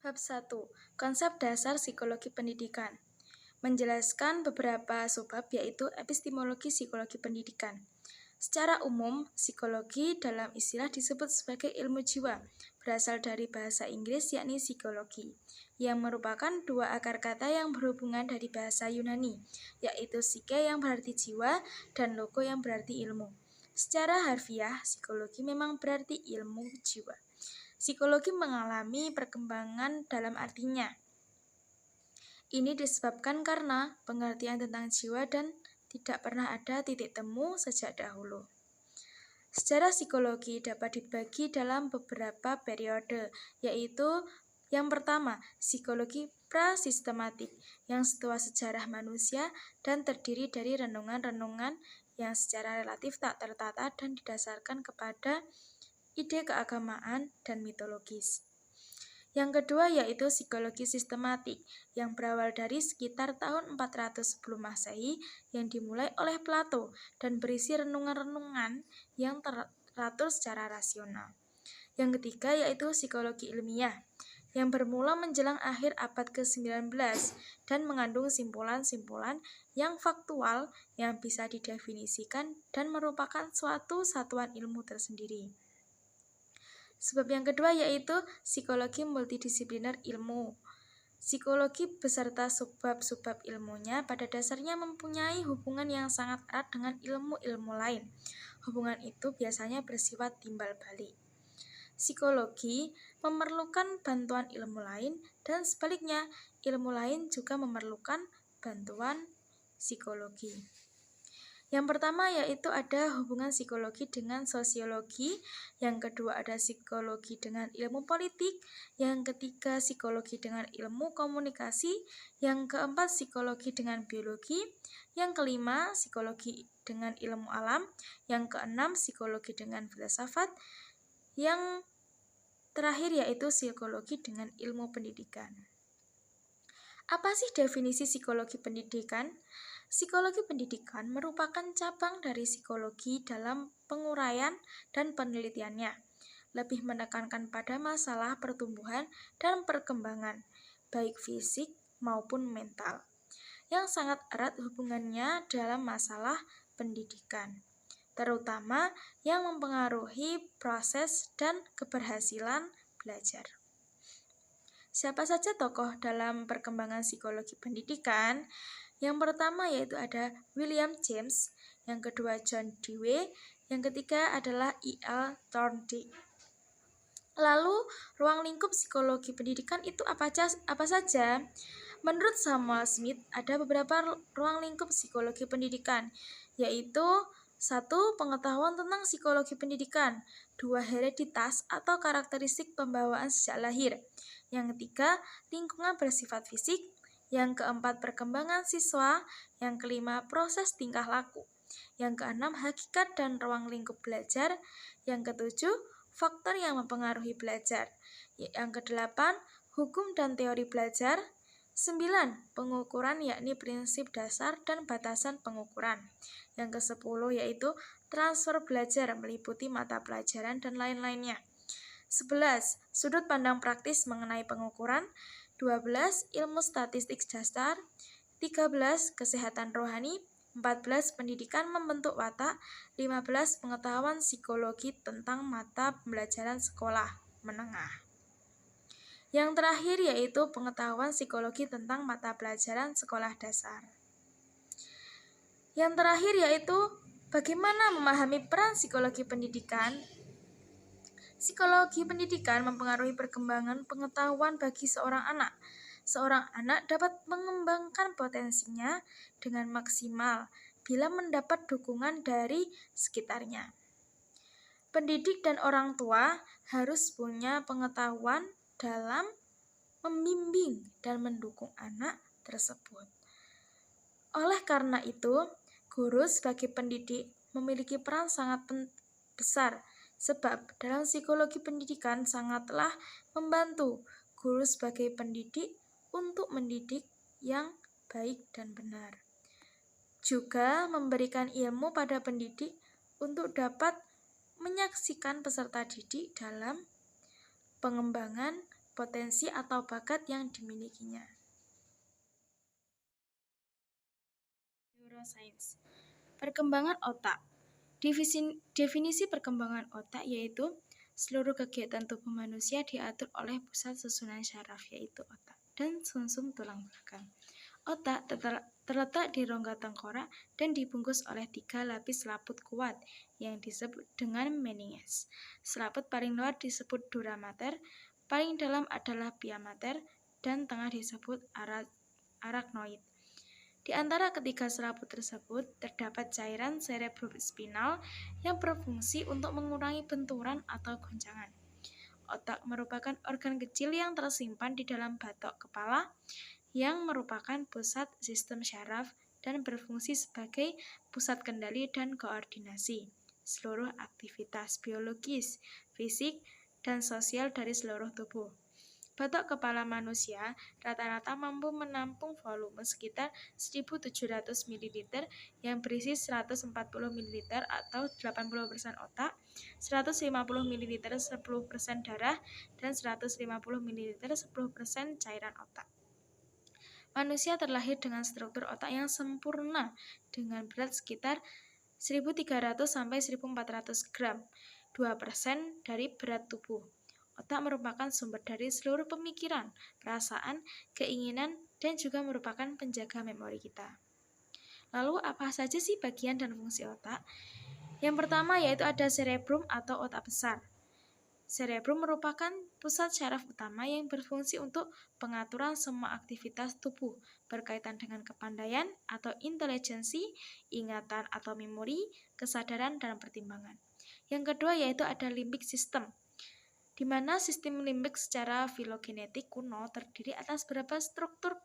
Bab 1. Konsep dasar psikologi pendidikan. Menjelaskan beberapa subbab yaitu epistemologi psikologi pendidikan. Secara umum, psikologi dalam istilah disebut sebagai ilmu jiwa, berasal dari bahasa Inggris yakni psikologi, yang merupakan dua akar kata yang berhubungan dari bahasa Yunani, yaitu psyche yang berarti jiwa dan logo yang berarti ilmu. Secara harfiah, psikologi memang berarti ilmu jiwa. Psikologi mengalami perkembangan dalam artinya. Ini disebabkan karena pengertian tentang jiwa dan tidak pernah ada titik temu sejak dahulu. Sejarah psikologi dapat dibagi dalam beberapa periode, yaitu yang pertama, psikologi prasistematik, yang setua sejarah manusia dan terdiri dari renungan-renungan yang secara relatif tak tertata dan didasarkan kepada ide keagamaan dan mitologis. Yang kedua yaitu psikologi sistematik yang berawal dari sekitar tahun 400 sebelum Masehi yang dimulai oleh Plato dan berisi renungan-renungan yang teratur secara rasional. Yang ketiga yaitu psikologi ilmiah yang bermula menjelang akhir abad ke-19 dan mengandung simpulan-simpulan yang faktual yang bisa didefinisikan dan merupakan suatu satuan ilmu tersendiri. Sebab yang kedua yaitu psikologi multidisipliner ilmu. Psikologi beserta subbab-subbab ilmunya pada dasarnya mempunyai hubungan yang sangat erat dengan ilmu-ilmu lain. Hubungan itu biasanya bersifat timbal balik. Psikologi memerlukan bantuan ilmu lain dan sebaliknya, ilmu lain juga memerlukan bantuan psikologi. Yang pertama yaitu ada hubungan psikologi dengan sosiologi, yang kedua ada psikologi dengan ilmu politik, yang ketiga psikologi dengan ilmu komunikasi, yang keempat psikologi dengan biologi, yang kelima psikologi dengan ilmu alam, yang keenam psikologi dengan filsafat, yang terakhir yaitu psikologi dengan ilmu pendidikan. Apa sih definisi psikologi pendidikan? Psikologi pendidikan merupakan cabang dari psikologi dalam penguraian dan penelitiannya, lebih menekankan pada masalah pertumbuhan dan perkembangan, baik fisik maupun mental, yang sangat erat hubungannya dalam masalah pendidikan, terutama yang mempengaruhi proses dan keberhasilan belajar. Siapa saja tokoh dalam perkembangan psikologi pendidikan? Yang pertama yaitu ada William James, yang kedua John Dewey, yang ketiga adalah E.L. Thorndike. Lalu, ruang lingkup psikologi pendidikan itu apa saja? Menurut Samuel Smith, ada beberapa ruang lingkup psikologi pendidikan, yaitu 1. Pengetahuan tentang psikologi pendidikan, 2. Hereditas atau karakteristik pembawaan sejak lahir, yang ketiga, lingkungan bersifat fisik, yang keempat, perkembangan siswa, yang kelima, proses tingkah laku, yang keenam, hakikat dan ruang lingkup belajar, yang ketujuh, faktor yang mempengaruhi belajar, yang kedelapan, hukum dan teori belajar, 9. Pengukuran yakni prinsip dasar dan batasan pengukuran, yang ke-10 yaitu transfer belajar meliputi mata pelajaran dan lain-lainnya. 11. Sudut pandang praktis mengenai pengukuran, 12. Ilmu statistik dasar, 13. Kesehatan rohani, 14. Pendidikan membentuk watak, 15. Pengetahuan psikologi tentang mata pembelajaran sekolah menengah. Yang terakhir yaitu pengetahuan psikologi tentang mata pelajaran sekolah dasar. Yang terakhir yaitu bagaimana memahami peran psikologi pendidikan. Psikologi pendidikan mempengaruhi perkembangan pengetahuan bagi seorang anak. Seorang anak dapat mengembangkan potensinya dengan maksimal bila mendapat dukungan dari sekitarnya. Pendidik dan orang tua harus punya pengetahuan dalam membimbing dan mendukung anak tersebut. Oleh karena itu, guru sebagai pendidik memiliki peran sangat besar, sebab dalam psikologi pendidikan sangatlah membantu guru sebagai pendidik untuk mendidik yang baik dan benar. Juga memberikan ilmu pada pendidik untuk dapat menyaksikan peserta didik dalam pengembangan potensi atau bakat yang dimilikinya. Neuroscience. Perkembangan otak. Definisi perkembangan otak yaitu seluruh kegiatan tubuh manusia diatur oleh pusat susunan syaraf yaitu otak dan sumsum tulang belakang. Otak terletak di rongga tengkorak dan dibungkus oleh 3 lapis selaput kuat yang disebut dengan meninges. Selaput paling luar disebut dura mater, paling dalam adalah pia mater, dan tengah disebut arachnoid. Di antara ketiga selaput tersebut, terdapat cairan cerebrospinal yang berfungsi untuk mengurangi benturan atau goncangan. Otak merupakan organ kecil yang tersimpan di dalam batok kepala, yang merupakan pusat sistem syaraf dan berfungsi sebagai pusat kendali dan koordinasi seluruh aktivitas biologis, fisik, dan sosial dari seluruh tubuh. Batok kepala manusia rata-rata mampu menampung volume sekitar 1.700 ml yang berisi 140 ml atau 80% otak, 150 ml 10% darah, dan 150 ml 10% cairan otak. Manusia terlahir dengan struktur otak yang sempurna dengan berat sekitar 1.300 sampai 1.400 gram, 2% dari berat tubuh. Otak merupakan sumber dari seluruh pemikiran, perasaan, keinginan, dan juga merupakan penjaga memori kita. Lalu apa saja sih bagian dan fungsi otak? Yang pertama yaitu ada cerebrum atau otak besar. Cerebrum merupakan pusat syaraf utama yang berfungsi untuk pengaturan semua aktivitas tubuh berkaitan dengan kepandaian atau intelijensi, ingatan atau memori, kesadaran, dan pertimbangan. Yang kedua yaitu ada limbic system, di mana sistem limbik secara filogenetik kuno terdiri atas beberapa struktur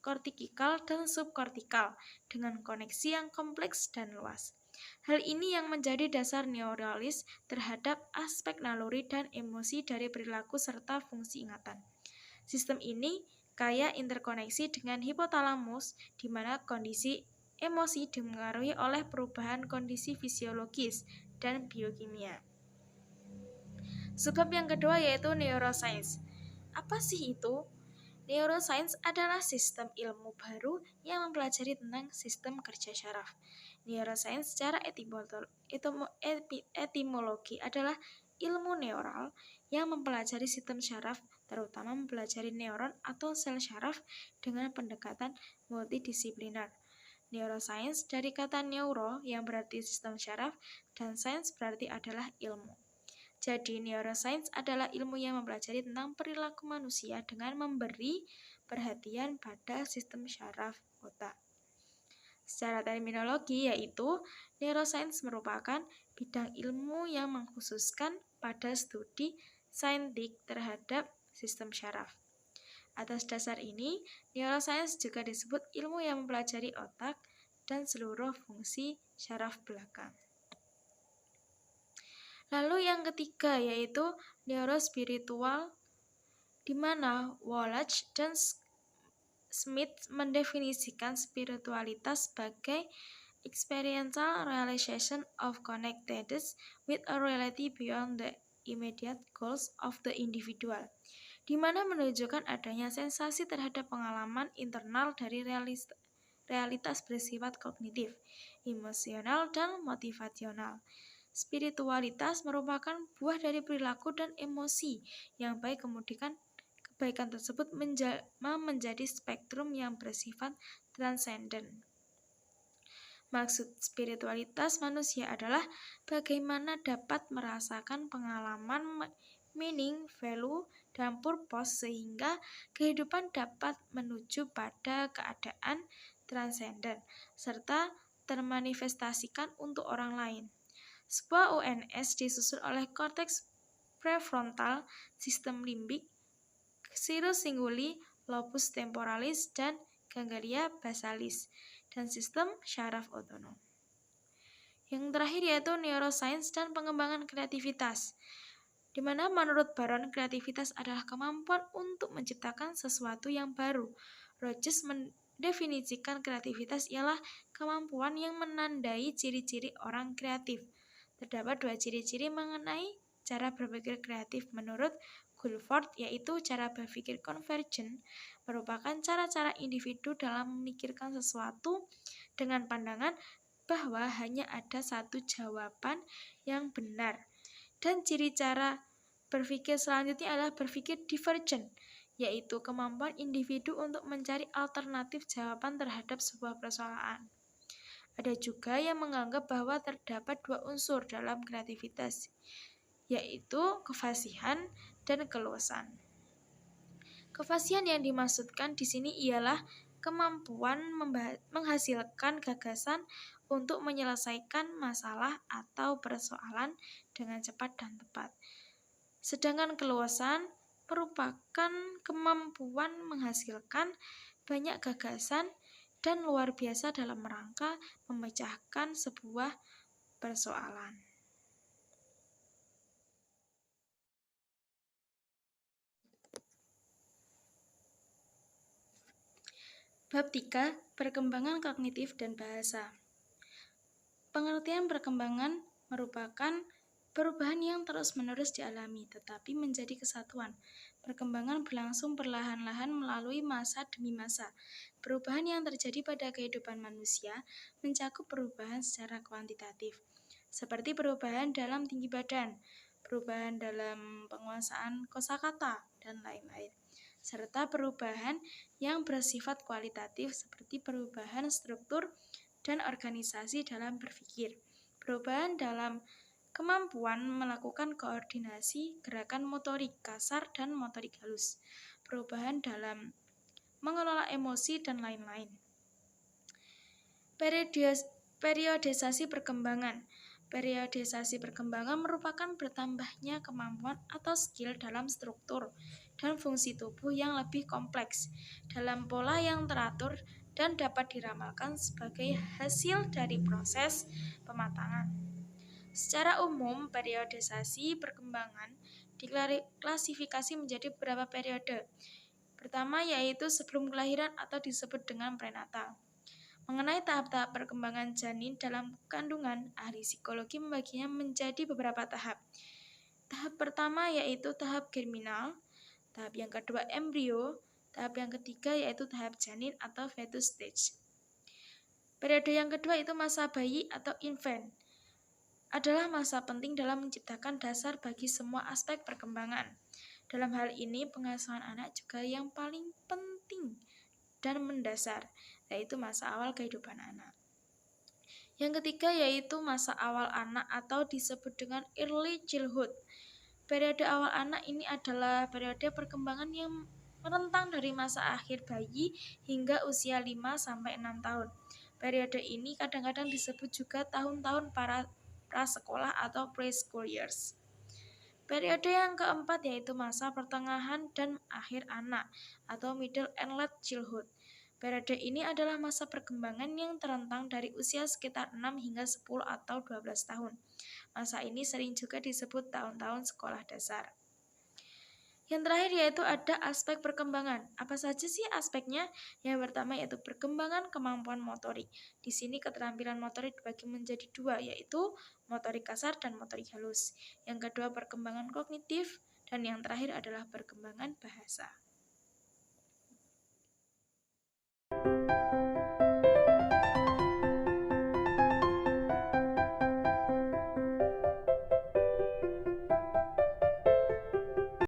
kortikal dan subkortikal dengan koneksi yang kompleks dan luas. Hal ini yang menjadi dasar neuralis terhadap aspek naluri dan emosi dari perilaku serta fungsi ingatan. Sistem ini kaya interkoneksi dengan hipotalamus, di mana kondisi emosi dipengaruhi oleh perubahan kondisi fisiologis dan biokimia. Sebab yang kedua yaitu neuroscience. Apa sih itu? Neuroscience adalah sistem ilmu baru yang mempelajari tentang sistem kerja syaraf. Neuroscience secara etimologi adalah ilmu neural yang mempelajari sistem syaraf, terutama mempelajari neuron atau sel syaraf dengan pendekatan multidisipliner. Neuroscience dari kata neuro yang berarti sistem syaraf dan science berarti adalah ilmu. Jadi, neuroscience adalah ilmu yang mempelajari tentang perilaku manusia dengan memberi perhatian pada sistem syaraf otak. Secara terminologi yaitu, neuroscience merupakan bidang ilmu yang mengkhususkan pada studi saintik terhadap sistem syaraf. Atas dasar ini, neuroscience juga disebut ilmu yang mempelajari otak dan seluruh fungsi syaraf belakang. Lalu yang ketiga yaitu neurospiritual, di mana Wallach dan Smith mendefinisikan spiritualitas sebagai experiential realization of connectedness with a reality beyond the immediate goals of the individual, di mana menunjukkan adanya sensasi terhadap pengalaman internal dari realitas bersifat kognitif, emosional, dan motivasional. Spiritualitas merupakan buah dari perilaku dan emosi yang baik, kemudian kebaikan tersebut menjadi spektrum yang bersifat transenden. Maksud spiritualitas manusia adalah bagaimana dapat merasakan pengalaman meaning, value, dan purpose sehingga kehidupan dapat menuju pada keadaan transenden serta termanifestasikan untuk orang lain. Sebuah UNS disusun oleh korteks prefrontal, sistem limbik, gyrus singuli, lobus temporalis, dan ganglia basalis, dan sistem syaraf otonom. Yang terakhir yaitu neuroscience dan pengembangan kreativitas, di mana menurut Baron kreativitas adalah kemampuan untuk menciptakan sesuatu yang baru. Rogers mendefinisikan kreativitas ialah kemampuan yang menandai ciri-ciri orang kreatif. Terdapat 2 ciri-ciri mengenai cara berpikir kreatif menurut Guilford, yaitu cara berpikir konvergen merupakan cara-cara individu dalam memikirkan sesuatu dengan pandangan bahwa hanya ada satu jawaban yang benar. Dan ciri cara berpikir selanjutnya adalah berpikir divergen, yaitu kemampuan individu untuk mencari alternatif jawaban terhadap sebuah persoalan. Ada juga yang menganggap bahwa terdapat dua unsur dalam kreativitas, yaitu kefasihan dan keluasan. Kefasihan yang dimaksudkan di sini ialah kemampuan menghasilkan gagasan untuk menyelesaikan masalah atau persoalan dengan cepat dan tepat. Sedangkan keluasan merupakan kemampuan menghasilkan banyak gagasan dan luar biasa dalam rangka memecahkan sebuah persoalan. Bab 3. Perkembangan kognitif dan bahasa. Pengertian perkembangan merupakan perubahan yang terus-menerus dialami, tetapi menjadi kesatuan. Perkembangan berlangsung perlahan-lahan melalui masa demi masa. Perubahan yang terjadi pada kehidupan manusia mencakup perubahan secara kuantitatif, seperti perubahan dalam tinggi badan, perubahan dalam penguasaan kosakata, dan lain-lain, serta perubahan yang bersifat kualitatif seperti perubahan struktur dan organisasi dalam berpikir, perubahan dalam kemampuan melakukan koordinasi gerakan motorik kasar dan motorik halus, perubahan dalam mengelola emosi, dan lain-lain. Periodisasi perkembangan. Periodisasi perkembangan merupakan bertambahnya kemampuan atau skill dalam struktur dan fungsi tubuh yang lebih kompleks, dalam pola yang teratur dan dapat diramalkan sebagai hasil dari proses pematangan. Secara umum, periodisasi perkembangan diklasifikasi menjadi beberapa periode. Pertama yaitu sebelum kelahiran atau disebut dengan prenatal. Mengenai tahap-tahap perkembangan janin dalam kandungan, ahli psikologi membaginya menjadi beberapa tahap. Tahap pertama yaitu tahap germinal, tahap yang kedua embrio, tahap yang ketiga yaitu tahap janin atau fetus stage. Periode yang kedua itu masa bayi atau infant. Adalah masa penting dalam menciptakan dasar bagi semua aspek perkembangan. Dalam hal ini, pengasuhan anak juga yang paling penting dan mendasar, yaitu masa awal kehidupan anak. Yang ketiga yaitu masa awal anak atau disebut dengan early childhood. Periode awal anak ini adalah periode perkembangan yang merentang dari masa akhir bayi hingga usia 5-6 tahun. Periode ini kadang-kadang disebut juga tahun-tahun para prasekolah atau preschool years. Periode yang keempat yaitu masa pertengahan dan akhir anak atau middle and late childhood. Periode ini adalah masa perkembangan yang terentang dari usia sekitar 6 hingga 10 atau 12 tahun. Masa ini sering juga disebut tahun-tahun sekolah dasar. Yang terakhir yaitu ada aspek perkembangan. Apa saja sih aspeknya? Yang pertama yaitu perkembangan kemampuan motorik. Di sini keterampilan motorik dibagi menjadi dua, yaitu motorik kasar dan motorik halus. Yang kedua perkembangan kognitif, dan yang terakhir adalah perkembangan bahasa.